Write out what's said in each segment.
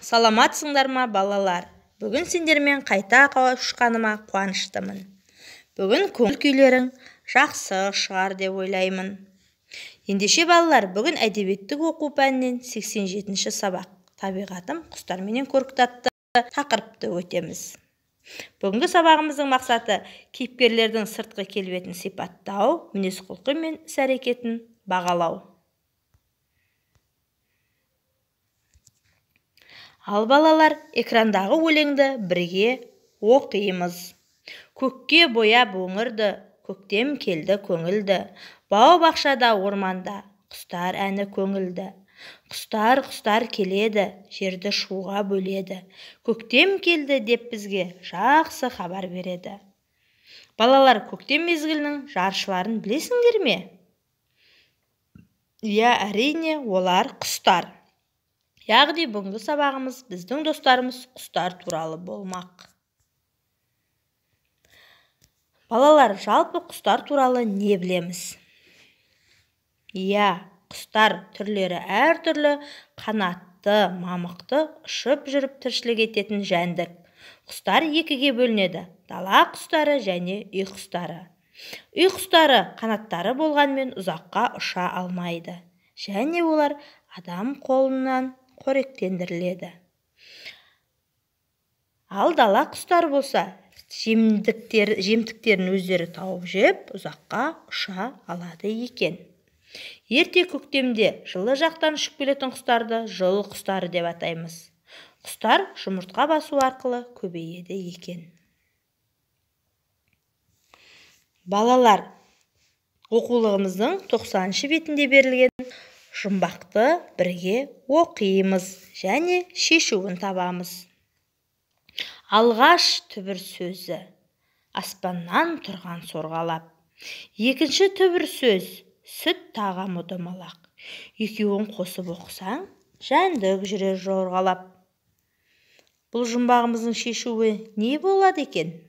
Саламатсыңдар ма, балалар? Бүгін сендермен қайта қауышқаныма қуаныштымын. Бүгін көңіл күйлерің жақсы шығар деп ойлаймын. Ендеше балалар, бүгін әдебиеттік оқу пәнінен 87-ші сабақ табиғатым құстарменен көрікті атты тақырыпты өтеміз. Бүгінгі сабағымыздың мақсаты кейіпкерлердің сыртқы келбетін сипаттау, мінез-құлқы мен іс-әрекетін бағалау. Ал балалар, экрандағы өлеңді бірге оқимыз. Көкке бояп өңірді, көктем келді көңілді. Бау-бақшада, орманда, құстар әні көңілді. Құстар келеді, жерді шуға бөледі. Көктем келді деп бізге жақсы хабар береді. Балалар, көктем мезгілінің жаршыларын білесіңдер ме? Иә, әрине, олар құстар. Яғни бүгінгі сабағымыз біздің достарымыз құстар туралы болмақ. Балалар, жалпы құстар туралы не білеміз? Иә, құстар түрлері әртүрлі, қанатты, мамықты, ұшып жүріп тіршілік ететін жәндік. Құстар екіге бөлінеді: дала құстары және үй құстары. Үй құстары қанаттары болғанмен ұзаққа ұша алмайды, және олар адам қолынан қоректендіріледі. Ал дала құстары болса, жемтіктерін өздері тауып жеп, ұзаққа ұша алады екен. Ерте көктемде жылы жақтан ұшып келетін құстарды жыл құстары деп атаймыз. Құстар жұмыртқа басу арқылы көбейеді екен. Балалар, оқулығымыздың 90-шы бетінде берілген жұмбақты бірге оқимыз және шешуін табамыз. Алғаш түбір сөзі: аспаннан тұрған сорғалап. Екінші түбір сөз: сүт тағамы домалақ. Екеуін қосып оқысаң, жәндік жүрер жорғалап. Бұл жұмбағымыздың шешуі не болады екен?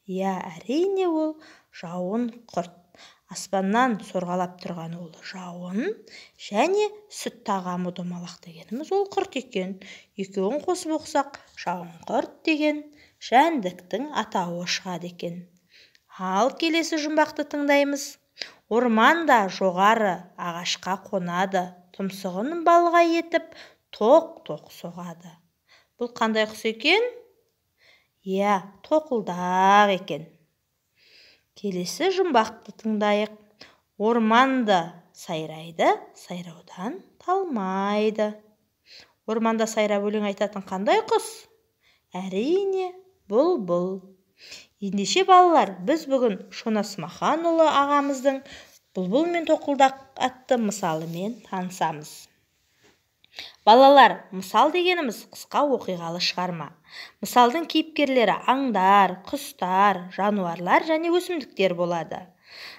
Иә, әрине, ол жауын құрт. Аспаннан сорғалап тұрған ол жауын, және сүт тағамы домалақ дегеніміз ол құрт екен. Екеуін қосып оқысақ, жауын құрт деген жәндіктің атауы шығады екен. Ал келесі жұмбақты тыңдаймыз. Орманда жоғары ағашқа қонады, тұмсығын балға етіп, тоқ-тоқ соғады. Бұл қандай құс екен? Иә, тоқылдақ екен. Келесі жұмбақты тыңдайық. Орманда сайрайды, сайраудан талмайды. Орманда сайрап өлең айтатын қандай құс? Әрине, бұлбұл. Ендеше балалар, біз бүгін Шона Смаханұлы ағамыздың «Бұлбұл мен тоқылдақ» атты мысалымен танысамыз. Балалар, мысал дегеніміз қысқа оқиғалы шығарма. Мысалдың кейіпкерлері аңдар, құстар, жануарлар және өсімдіктер болады.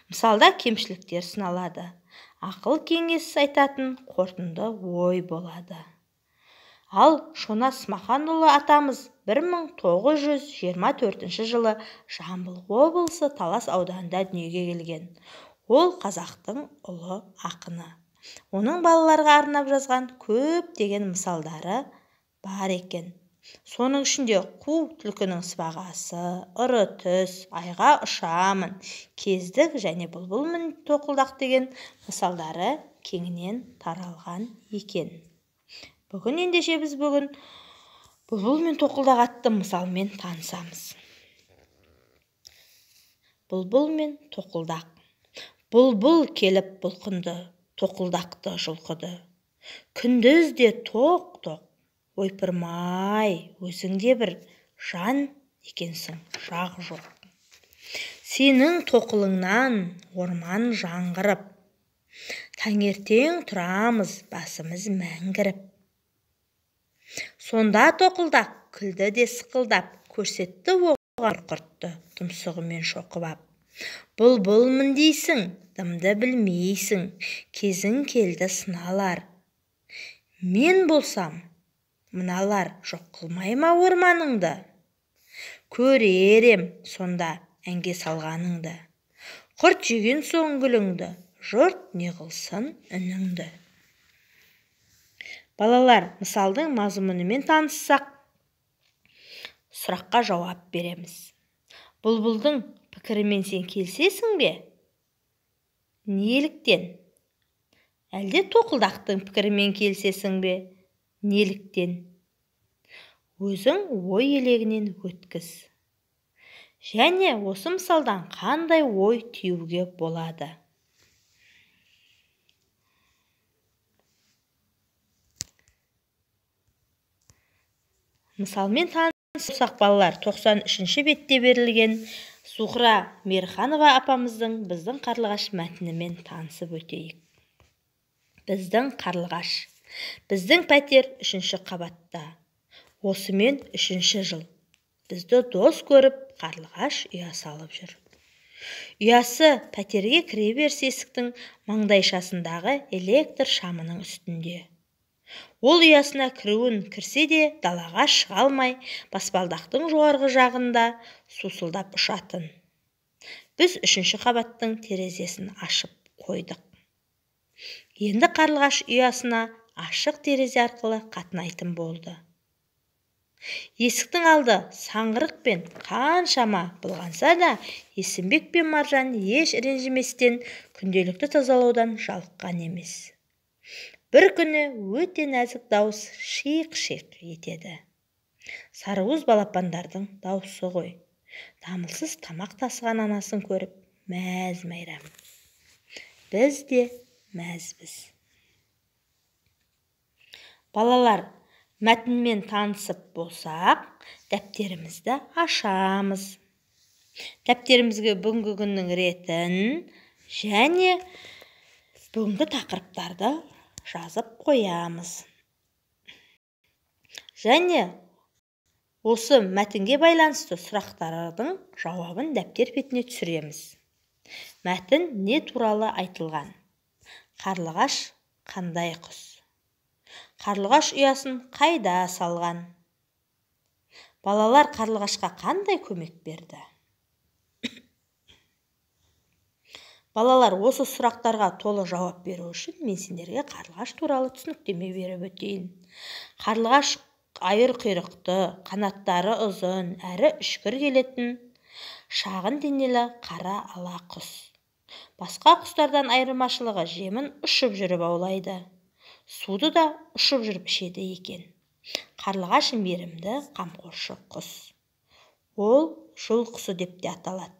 Мысалда кемшіліктер сыналады. Ақыл кеңес айтатын қорытынды ой болады. Ал Шона Смаханұлы атамыз 1924 жылы Жамбыл облысы Талас ауданында дүниеге келген. Ол қазақтың ұлы ақыны. Оның балаларға арнап жазған көптеген мысалдары бар екен. Соның ішінде қу түлкінің сыбағасы, ұры түс, айға ұшамын, кездік және бұлбұл мен тоқылдақ деген мысалдары кеңінен таралған екен. Ендеше біз бүгін бұлбұл мен тоқылдақ атты мысалмен танысамыз. Бұлбұл мен тоқылдақ. Бұлбұл келіп бұлқынды, тоқылдақты жұлқыды. Күндізде тоқ-тоқ, ойпырмай, өзіңде бір жан екенсің, жақ жоқ. Сенің тоқылыңнан орман жаңғырып, таңертең тұрамыз басымыз мәңгіріп. Сонда тоқылдақ күлді де сықылдап, көрсетті оған құртты тұмсығымен шоқып ап. Бұлбұлмын дейсің, дымды білмейсің, кезің келді сыналар. Мен болсам, мыналар жоқ қылмай ма орманыңды? Көререм сонда әнге салғаныңды. Құрт жеген соң гүліңді, жұрт не қылсын үніңді. Балалар, мысалдың мазмұнымен таныссақ, сұраққа жауап береміз. Бұлбұлдың пікірімен сен келісесің бе? Неліктен? Әлде тоқылдақтың пікірімен келісесің бе? Неліктен? Өзің ой елегінен өткіз. Және осы мысалдан қандай ой түюге болады? Мысалмен танысақ, балалар, 93-ші бетте берілген Зухра Мерханова апамыздың біздің қарлығаш мәтінімен танысып өтейік. Біздің қарлығаш. Біздің пәтер 3-ші қабатта. Осымен 3-ші жыл. Бізді дос көріп, қарлығаш ұя салып жүр. Ұясы пәтерге кіре беріс есіктің маңдайшасындағы электр шамының үстінде. Ол ұясына кіруін кірсе де далаға шыға алмай, баспалдақтың жоғарғы жағында сусылдап ұшатын. Біз 3-ші қабаттың терезесін ашып қойдық. Енді қарлығаш ұясына ашық терезе арқылы қатынайтын болды. Есіктің алды саңғырықпен қаншама былғанса да, Есімбек пен Маржан еш ренжіместен күнделікті тазалаудан жалыққан емес. Бір күні өте нәзік дауыс шиқ-шиқ етеді. Сарыуыз балапандардың дауысы ғой. Дамылсыз тамақ тасыған анасын көріп, мәз-майрам. Біз де мәзбіз. Балалар, мәтінмен танысып болсақ, дәптерімізді ашамыз. Дәптерімізге бүгінгі күннің ретін және бүгінгі тақырыптарды жазып қоямыз. Және осы мәтінге байланысты сұрақтардың жауабын дәптер бетіне түсіреміз. Мәтін не туралы айтылған? Қарлығаш қандай құс? Қарлығаш ұясын қайда салған? Балалар қарлығашқа қандай көмек берді? Балалар, осы сұрақтарға толық жауап беру үшін мен сендерге қарлығаш туралы түсініктеме беріп өтейін. Қарлығаш айыр құйрықты, қанаттары ұзын, әрі үшкір келетін, шағын денелі қара ала құс. Басқа құстардан айырмашылығы жемін ұшып жүріп аулайды. Суды да ұшып жүріп ішеді екен. Қарлығаш мейірімді, қамқоршы құс. Ол жыл құсы деп те аталады.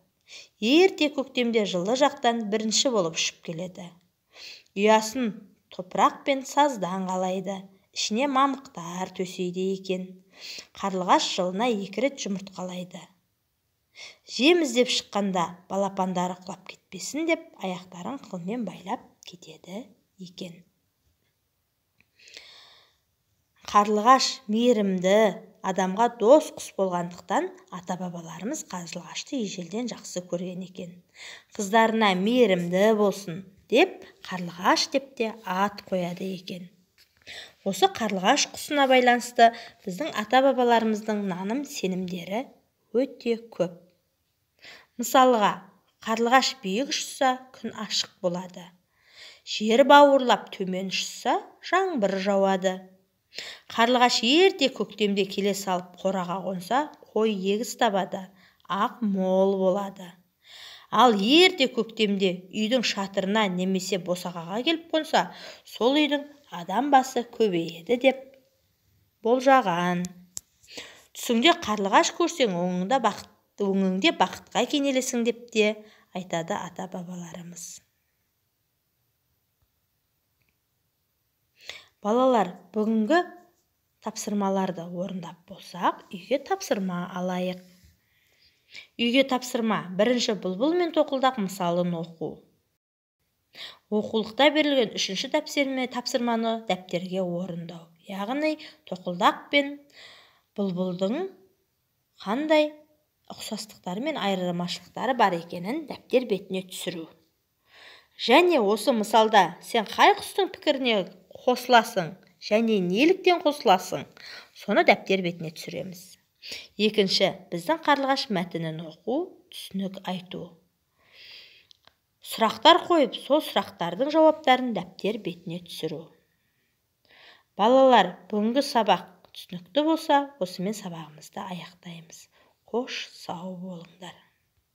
Ерте көктемде жылы жақтан бірінші болып ұшып келеді. Ұясын топырақ пен саздан қалайды. Ішіне мамықтар төсейді екен. Қарлығаш жылына 2 рет жұмыртқалайды. Жем іздеп шыққанда балапандары құлап кетпесін деп аяқтарын қылмен байлап кетеді екен. Қарлығаш мейірімді, адамға дос құс болғандықтан ата-бабаларымыз қарлығашты ежелден жақсы көрген екен. Қыздарына мейірімді болсын деп қарлығаш деп те ат қояды екен. Осы қарлығаш құсына байланысты біздің ата-бабаларымыздың наным сенімдері өте көп. Мысалға, қарлығаш биік ұшса, күн ашық болады. Жер бауырлап төмен ұшса, жаңбыр жауады. Қарлығаш ерте көктемде келе салып қораға қонса, қой егіс табады, ақ мол болады. Ал ерте көктемде үйдің шатырына немесе босағаға келіп қонса, сол үйдің адам басы көбейеді деп болжаған. Түсіңде қарлығаш көрсең, өңіңде бақытқа кенелесің деп те айтады ата-бабаларымыз. Балалар, бүгінгі тапсырмаларды орындап болсақ, үйге тапсырма алайық. Үйге тапсырма: бірінші бұлбұл мен тоқылдақ мысалын оқу. Оқулықта берілген 3-ші тапсырманы дәптерге орындау. Яғни тоқылдақ пен бұлбұлдың қандай ұқсастықтары мен айырмашылықтары бар екенін дәптер бетіне түсіру. Және осы мысалда сен қай құстың пікіріне қосыласың және неліктен қосыласың, соны дәптер бетіне түсіреміз. Екінші, біздің қарлығаш мәтінін оқу, түсінік айту. Сұрақтар қойып, сол сұрақтардың жауаптарын дәптер бетіне түсіру. Балалар, бүгінгі сабақ түсінікті болса, осымен сабағымызды аяқтаймыз. Қош сау болыңдар.